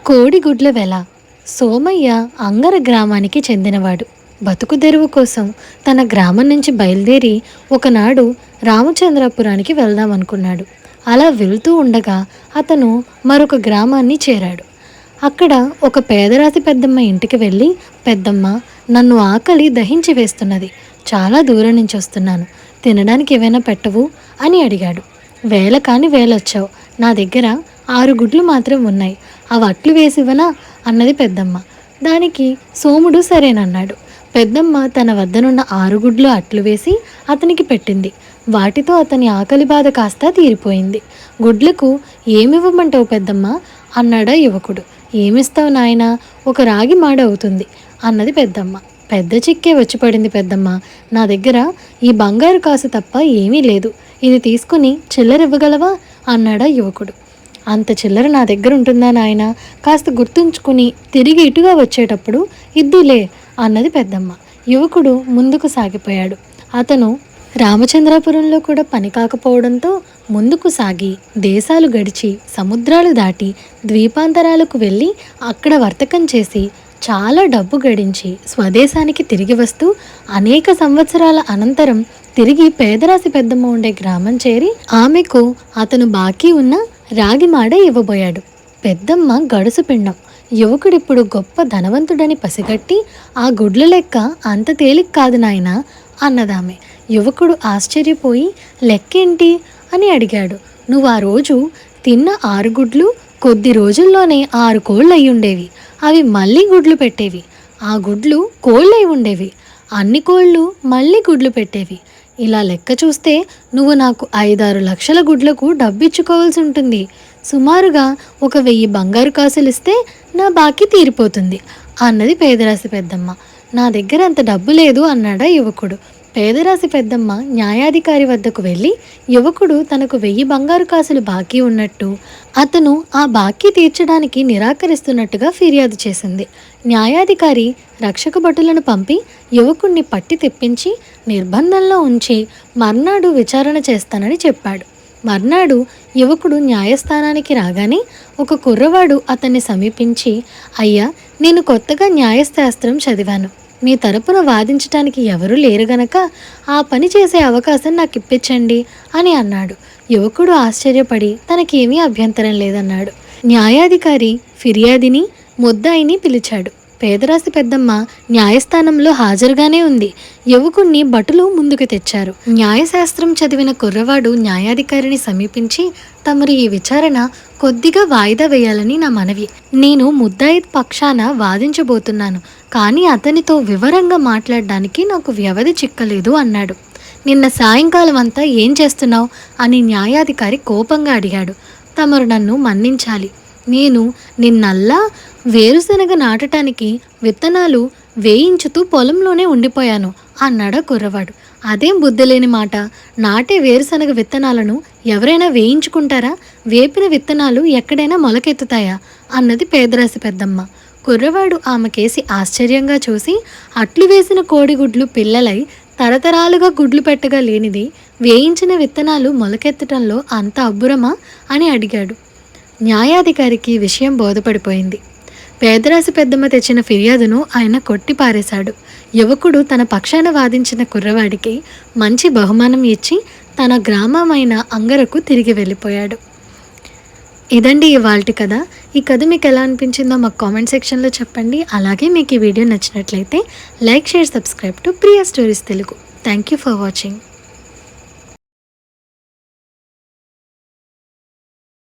కోడిగుడ్ల వెల. సోమయ్య అంగర గ్రామానికి చెందినవాడు. బతుకు తెరువు కోసం తన గ్రామం నుంచి బయలుదేరి ఒకనాడు రామచంద్రపురానికి వెళ్దామనుకున్నాడు. అలా వెళ్తూ ఉండగా అతను మరొక గ్రామాన్ని చేరాడు. అక్కడ ఒక పేదరాతి పెద్దమ్మ ఇంటికి వెళ్ళి, పెద్దమ్మ, నన్ను ఆకలి దహించి వేస్తున్నది, చాలా దూరం నుంచి వస్తున్నాను, తినడానికి ఏమైనా పెట్టవు అని అడిగాడు. వేల కాని వేలొచ్చావు, నా దగ్గర 6 గుడ్లు మాత్రం ఉన్నాయి, అవి అట్లు వేసివనా అన్నది పెద్దమ్మ. దానికి సోముడు సరేనన్నాడు. పెద్దమ్మ తన వద్దనున్న 6 గుడ్లు అట్లు వేసి అతనికి పెట్టింది. వాటితో అతని ఆకలి బాధ కాస్త తీరిపోయింది. గుడ్లకు ఏమివ్వమంటావు పెద్దమ్మ అన్నాడా యువకుడు. ఏమిస్తావు నాయనా, ఒక రాగి మాడ అవుతుంది అన్నది పెద్దమ్మ. పెద్ద చిక్కే వచ్చి పడింది పెద్దమ్మ. నా దగ్గర ఈ బంగారు కాసు తప్ప ఏమీ లేదు, ఇది తీసుకుని చిల్లరివ్వగలవా అన్నాడా యువకుడు. అంత చిల్లర నా దగ్గర ఉంటుందా నాయన, కాస్త గుర్తుంచుకుని తిరిగి ఇటుగా వచ్చేటప్పుడు ఇద్దులే అన్నది పెద్దమ్మ. యువకుడు ముందుకు సాగిపోయాడు. అతను రామచంద్రాపురంలో కూడా పని కాకపోవడంతో ముందుకు సాగి దేశాలు గడిచి సముద్రాలు దాటి ద్వీపాంతరాలకు వెళ్ళి అక్కడ వర్తకం చేసి చాలా డబ్బు గడించి స్వదేశానికి తిరిగి వస్తూ అనేక సంవత్సరాల అనంతరం తిరిగి పేదరాశి పెద్దమ్మ ఉండే గ్రామం చేరి ఆమెకు అతను బాకీ ఉన్న రాగి మాడ ఇవ్వబోయాడు. పెద్దమ్మ గడుసు పిండం. యువకుడిప్పుడు గొప్ప ధనవంతుడని పసిగట్టి, ఆ గుడ్ల లెక్క అంత తేలిక కాదు నాయనా అన్నదామె. యువకుడు ఆశ్చర్యపోయి, లెక్కేంటి అని అడిగాడు. నువ్వు ఆ రోజు తిన్న 6 గుడ్లు కొద్ది రోజుల్లోనే 6 కోళ్ళు అయి ఉండేవి, అవి మళ్ళీ గుడ్లు పెట్టేవి, ఆ గుడ్లు కోళ్ళై ఉండేవి, అన్ని కోళ్ళు మళ్ళీ గుడ్లు పెట్టేవి. ఇలా లెక్క చూస్తే నువ్వు నాకు 5-6 లక్షల గుడ్లకు డబ్బిచ్చుకోవాల్సి ఉంటుంది. సుమారుగా 1000 బంగారు కాసులు ఇస్తే నా బాకీ తీరిపోతుంది అన్నది పేదరాశి పెద్దమ్మ. నా దగ్గర అంత డబ్బు లేదు అన్నాడా యువకుడు. పేదరాశి పెద్దమ్మ న్యాయాధికారి వద్దకు వెళ్ళి, యువకుడు తనకు 1000 బంగారు కాసులు బాకీ ఉన్నట్టు, అతను ఆ బాకీ తీర్చడానికి నిరాకరిస్తున్నట్టుగా ఫిర్యాదు చేసింది. న్యాయాధికారి రక్షక భటులను పంపి యువకుణ్ణి పట్టి తెప్పించి నిర్బంధంలో ఉంచి మర్నాడు విచారణ చేస్తానని చెప్పాడు. మర్నాడు యువకుడు న్యాయస్థానానికి రాగానే ఒక కుర్రవాడు అతన్ని సమీపించి, అయ్యా, నేను కొత్తగా న్యాయశాస్త్రం చదివాను, మీ తరపున వాదించటానికి ఎవరూ లేరు గనక ఆ పని చేసే అవకాశం నాకు ఇప్పించండి అని అన్నాడు. యువకుడు ఆశ్చర్యపడి తనకేమీ అభ్యంతరం లేదన్నాడు. న్యాయాధికారి ఫిర్యాదిని ముద్దాయిని పిలిచాడు. పేదరాశి పెద్దమ్మ న్యాయస్థానంలో హాజరుగానే ఉంది. యువకుణ్ణి భటులు ముందుకు తెచ్చారు. న్యాయశాస్త్రం చదివిన కుర్రవాడు న్యాయాధికారిని సమీపించి, తమరు ఈ విచారణ కొద్దిగా వాయిదా వేయాలని నా మనవి. నేను ముద్దాయి పక్షాన వాదించబోతున్నాను, కానీ అతనితో వివరంగా మాట్లాడడానికి నాకు వ్యవధి చిక్కలేదు అన్నాడు. నిన్న సాయంకాలం అంతా ఏం చేస్తున్నావు అని న్యాయాధికారి కోపంగా అడిగాడు. తమరు నన్ను మన్నించాలి, నేను నిన్నల్లా వేరుశనగ నాటడానికి విత్తనాలు వేయించుతూ పొలంలోనే ఉండిపోయాను అన్నాడా కుర్రవాడు. అదేం బుద్ధలేని మాట, నాటే వేరుశనగ విత్తనాలను ఎవరైనా వేయించుకుంటారా? వేపిన విత్తనాలు ఎక్కడైనా మొలకెత్తుతాయా అన్నది పేదరాశి పెద్దమ్మ. కుర్రవాడు ఆమెకేసి ఆశ్చర్యంగా చూసి, అట్లు వేసిన కోడిగుడ్లు పిల్లలై తరతరాలుగా గుడ్లు పెట్టగా లేనిది వేయించిన విత్తనాలు మొలకెత్తటంలో అంత అబ్బురమా అని అడిగాడు. న్యాయాధికారికి విషయం బోధపడిపోయింది. పేదరాశి పెద్దమ్మ తెచ్చిన ఫిర్యాదును ఆయన కొట్టి పారేశాడు. యువకుడు తన పక్షాన వాదించిన కుర్రవాడికి మంచి బహుమానం ఇచ్చి తన గ్రామమైన అంగరకు తిరిగి వెళ్ళిపోయాడు. ఇదండి ఇవాల్టి కథ. ఈ కథ మీకు ఎలా అనిపించిందో మాకు కామెంట్ సెక్షన్లో చెప్పండి. అలాగే మీకు ఈ వీడియో నచ్చినట్లయితే like, share, subscribe to Priya stories Telugu. Thank you for watching.